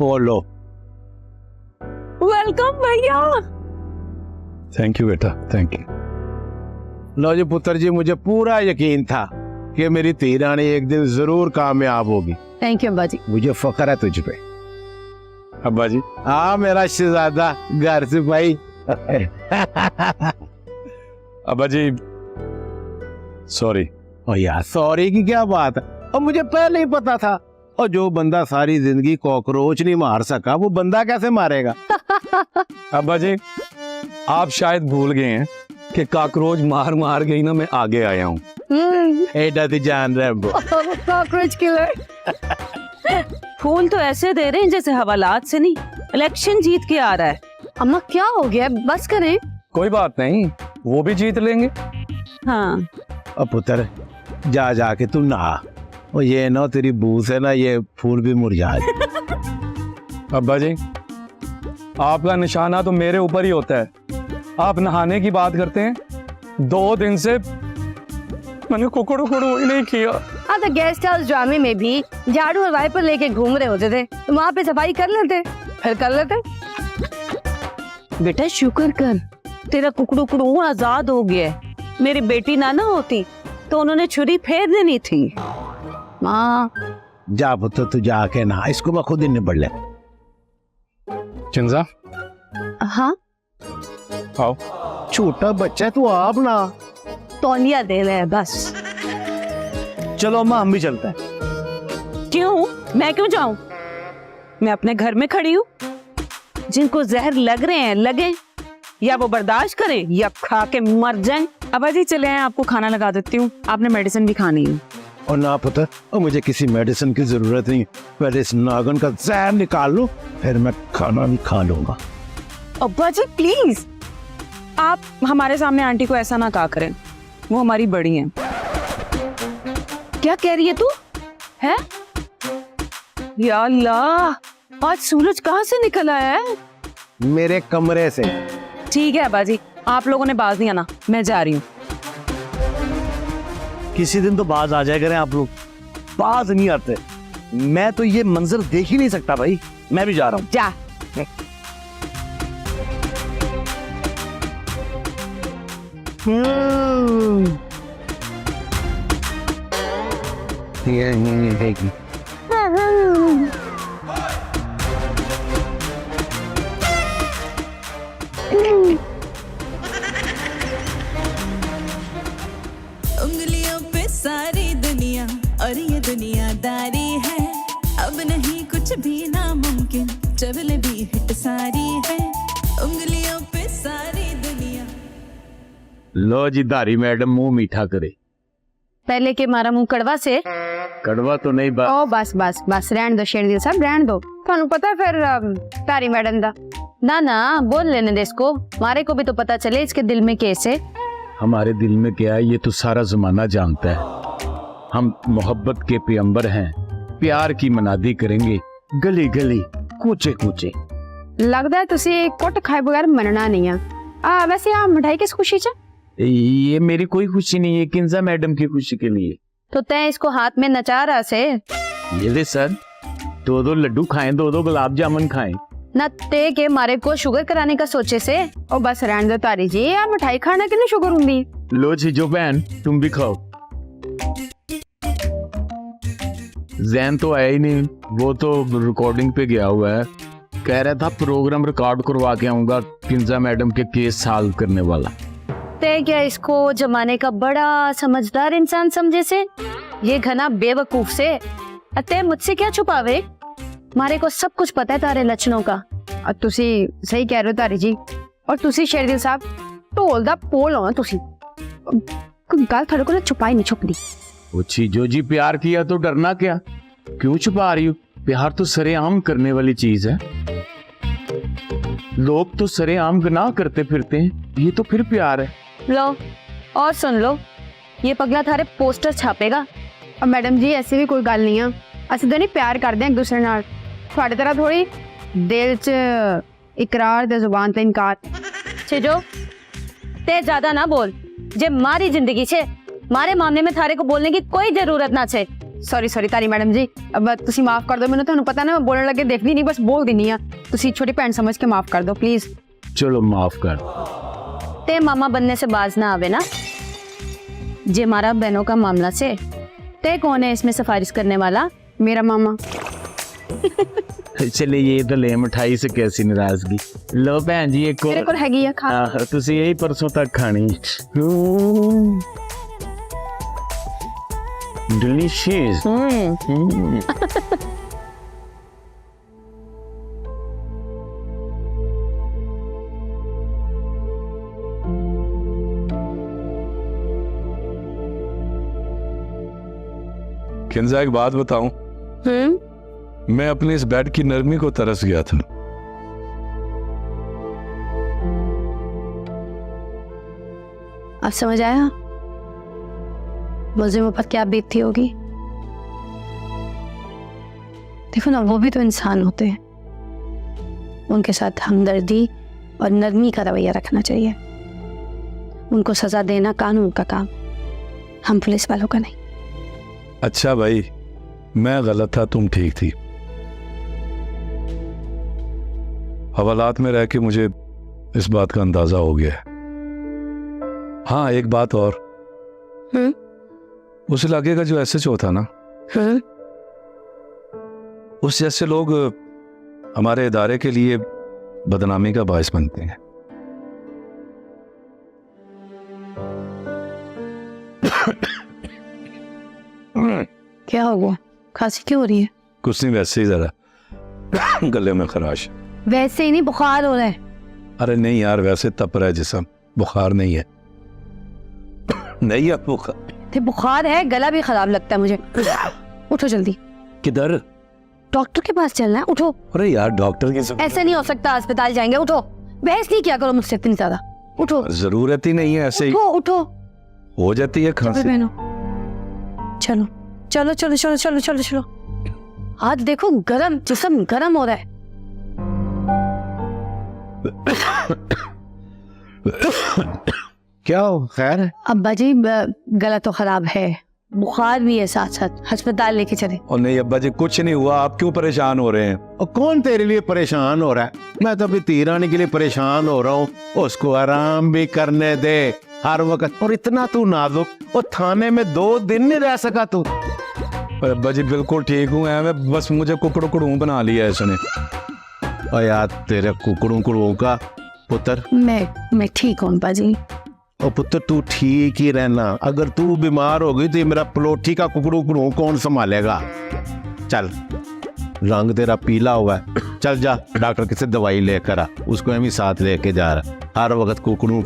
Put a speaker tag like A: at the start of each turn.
A: लो।
B: Welcome भैया।
C: Thank you बेटा, thank you.
A: लो जी पुत्र जी, मुझे पूरा यकीन था कि मेरी धी रानी एक दिन जरूर कामयाब होगी।
B: थैंक यू अब्बा जी।
A: मुझे फख्र है तुझ पे।
C: अब्बा जी।
A: हाँ मेरा शहजादा घर से भाई।
C: अब्बा जी सॉरी।
A: ओ यार सॉरी की क्या बात है, और मुझे पहले ही पता था। और जो बंदा सारी जिंदगी कॉकरोच नहीं मार सका वो बंदा कैसे मारेगा।
C: अब्बा जी आप शायद भूल गए हैं कि कॉकरोच मार मार के ही ना मैं आगे आया हूँ।
A: एडा दी जान रहे
B: कॉकरोच किलर। फूल तो ऐसे दे रहे हैं जैसे हवालात से नहीं, इलेक्शन जीत के आ रहा है।
D: अम्मा क्या हो गया, बस करें।
C: कोई बात नहीं, वो भी जीत लेंगे।
B: हाँ
A: अब पुत्र जा जाके तू नहा, और ये ना तेरी बू से ना ये फूल भी मुरझा जाए।
C: अब्बा जी आपका निशाना तो मेरे ऊपर ही होता है, आप नहाने की बात करते हैं। 2 दिन से मैंने कुकड़ू ही नहीं किया।
D: हाँ तो गेस्ट हाउस ड्रामे में भी झाड़ू और वाइपर लेके घूम रहे होते थे, तो वहाँ पे सफाई कर लेते, फिर कर लेते।
B: बेटा शुक्र कर, तेरा कुकड़ू आजाद हो गया है। मेरी बेटी ना होती तो उन्होंने छुरी फेर देनी थी।
D: माँ
A: जा पुत्र तू जाके नहा, इसको मैं खुद ही निबड़ ले।
C: चिंजा
D: हाँ
C: आओ।
A: छोटा बच्चा है तू, आप ना।
B: तौलिया दे रहे हैं बस।
A: चलो अम्मा हम भी चलते हैं।
B: क्यों, मैं क्यों जाऊं? मैं अपने घर में खड़ी हूँ। जिनको जहर लग रहे हैं लगे, या वो बर्दाश्त करें या खा के मर जाएं। अब्बा जी चले आए, आपको खाना लगा देती हूँ, आपने मेडिसिन भी खानी है।
A: और ना पुत्र, और मुझे किसी मेडिसिन की जरूरत नहीं, पहले इस नागन का जहर निकाल लो, फिर मैं खाना भी खा लूंगा।
B: अब्बा जी प्लीज, आप हमारे सामने आंटी को ऐसा ना कहा करें, वो हमारी बड़ी हैं। क्या कह रही है तू? है या अल्लाह, आज सूरज कहाँ से निकल आया है?
A: मेरे कमरे से।
B: ठीक है अब्बा जी, आप लोगों ने बाज नहीं आना, मैं जा रही हूँ।
E: किसी दिन तो बाज आ जाया करें आप लोग, बाज नहीं आते। मैं तो ये मंजर देख ही नहीं सकता भाई, मैं भी जा रहा हूँ।
B: जा।
F: उंगलियों पे सारी दुनिया और ये दुनियादारी है, अब नहीं कुछ भी नामुमकिन, ट्रबल भी हिट सारी है, उंगलियों पे सारी दुनिया।
A: लो जी धारी मैडम मुंह मीठा करे।
D: पहले के मारा मुंह कड़वा से।
A: कड़वा तो नहीं
D: ओ बस बस बस, रहन दो शेरदिल साहब, रहन दो। थानू पता है फिर तारी मैडम दा। ना ना बोल लेने दे इसको, मारे को भी तो पता चले इसके दिल में कैसे।
A: हमारे दिल में क्या है ये तो सारा जमाना जानता है। हम मोहब्बत के पैगंबर हैं, प्यार की मनादी करेंगे गली गली कूचे कूचे।
D: लगता है तुसी कुट खाए बगैर मनना नहीं है। वैसे आप मिठाई किस खुशी च?
A: ये मेरी कोई खुशी नहीं है, किंजा मैडम की खुशी के लिए।
D: तो तय इसको हाथ में नचा रहा से।
A: ये ले सर, 2 लड्डू खाएं, 2 गुलाब जामुन खाएं।
D: न ते के मारे को शुगर कराने का सोचे से। ओ बस रहन दो तारी जी, यार मिठाई खाना कितनी शुगर होंगी।
A: लो जीजो बहन तुम भी खाओ। जैन तो आया ही नहीं, वो तो रिकॉर्डिंग पे गया हुआ है, कह रहा था प्रोग्राम रिकॉर्ड करवा के आऊंगा, किंजा मैडम के केस सॉल्व करने वाला।
D: ते क्या इसको जमाने का बड़ा समझदार इंसान समझे से, ये घना बेवकूफ से। अतः मुझसे क्या छुपावे, मारे को सब कुछ पता है तारे लक्षणों का। और तुसी सही कह रहे हो तारी जी, और तुसी शेरदिल साहब ढोल दा पोल हो तुसी। कोई गल थोड़े को छुपाई नहीं छुपदी।
A: वो चीजो जी प्यार किया तो डरना क्या, क्यों छुपा रही हो? प्यार तो सरेआम करने वाली चीज है, लोग तो सरेआम गुनाह करते फिरते हैं, ये तो फिर प्यार है।
D: लो और सुन लो, ये पगला थारे पोस्टर छापेगा। और मैडम जी ऐसी भी कोई गल नहीं है, असं तो नहीं प्यार करते एक दूसरे नाल, थोड़े तरह थोड़ी दिल च इकरार ते जुबान ते इनकार। छिजो ते ज्यादा ना बोल, जे मारी जिंदगी छे, मारे मामले में थारे को बोलने की कोई जरूरत ना छे। ਸੌਰੀ ਸੌਰੀ ਤਾਰੀ ਮੈਡਮ ਜੀ, अब ਤੁਸੀਂ ਮਾਫ ਕਰ ਦਿਓ ਮੈਨੂੰ, ਤੁਹਾਨੂੰ ਪਤਾ ਨਾ ਮੈਂ ਬੋਲਣ ਲੱਗੇ ਦੇਖਦੀ ਨਹੀਂ, ਬਸ ਬੋਲ ਦਿੰਨੀ ਆ। ਤੁਸੀਂ ਛੋਟੀ ਭੈਣ ਸਮਝ ਕੇ ਮਾਫ ਕਰ ਦਿਓ प्लीज।
A: चलो माफ कर।
D: ते मामा बनने से बाज ना आवे ना। जे हमारा बहनों का मामला से ते कौन है इसमें सिफारिश करने वाला? मेरा मामा।
A: चलिए ये तो ले मिठाई से कैसी नाराजगी। लो भैन जी एक
D: मेरे को हैगी है खा।
A: तुसी यही परसों तक खानी। डिलीशियस।
C: किंजा एक बात बताऊं, मैं अपने इस बेड की नरमी को तरस गया था।
D: अब समझ आया मुझे पर क्या बीतती होगी। देखो ना, वो भी तो इंसान होते हैं, उनके साथ हमदर्दी और नरमी का रवैया रखना चाहिए। उनको सजा देना कानून का काम, हम पुलिस वालों का नहीं।
C: अच्छा भाई, मैं गलत था, तुम ठीक थी। हवालात में रह के मुझे इस बात का अंदाजा हो गया है। हाँ, एक बात और, उस इलाके का जो एसएचओ था ना, उस जैसे लोग हमारे इदारे के लिए बदनामी का बायस बनते हैं।
D: क्या हो गया? खांसी क्यों हो रही है?
C: कुछ नहीं, वैसे ही जरा गले में खराश।
D: वैसे ही नहीं, बुखार हो रहा है।
C: अरे नहीं यार, वैसे तप रहा है जिस्म, बुखार नहीं है। नहीं है बुखार।
D: बुखार है, गला भी खराब लगता है मुझे। उठो जल्दी।
C: किधर?
D: डॉक्टर के पास चलना है, उठो।
C: अरे यार, डॉक्टर की
D: ऐसा नहीं हो सकता, अस्पताल जाएंगे। उठो, बहस नहीं किया करो मुझसे इतनी ज्यादा। उठो,
C: जरूरत ही नहीं है, ऐसे ही
D: उठो उठो।
C: हो जाती है खांसी।
D: बहनों, चलो चलो चलो चलो चलो चलो चलो। हाथ देखो, गरम, जिस्म गरम हो रहा है।
A: क्या हो, खैर है?
D: अब्बा जी, गला तो खराब है, बुखार भी है, साथ साथ अस्पताल लेके चले।
C: और नहीं अब्बा जी, कुछ नहीं हुआ, आप क्यों परेशान हो रहे हैं?
A: और कौन तेरे लिए परेशान हो रहा है? मैं तो अभी तीरानी के लिए परेशान हो रहा हूँ। उसको आराम भी करने दे हर वक्त। और इतना तू नाजुक, और थाने में 2 दिन नहीं रह सका तू।
C: अब्बा जी बिल्कुल ठीक हूँ, मैं बस मुझे कुकड़ू बना लिया है इसने।
A: और यार तेरे कुकड़ों का पुत्र।
D: मैं ठीक हूँ अब्बा जी।
A: और पुत्र तू ठीक ही रहना, अगर तू बीमार हो गई तो मेरा पलोठी का कुकड़ू कौन संभालेगा? चल, रंग तेरा पीला हुआ है, चल जा डॉक्टर किसे दवाई लेकर आ। उसको हम ही साथ लेके जा रहा, हर वक्त कुकड़ू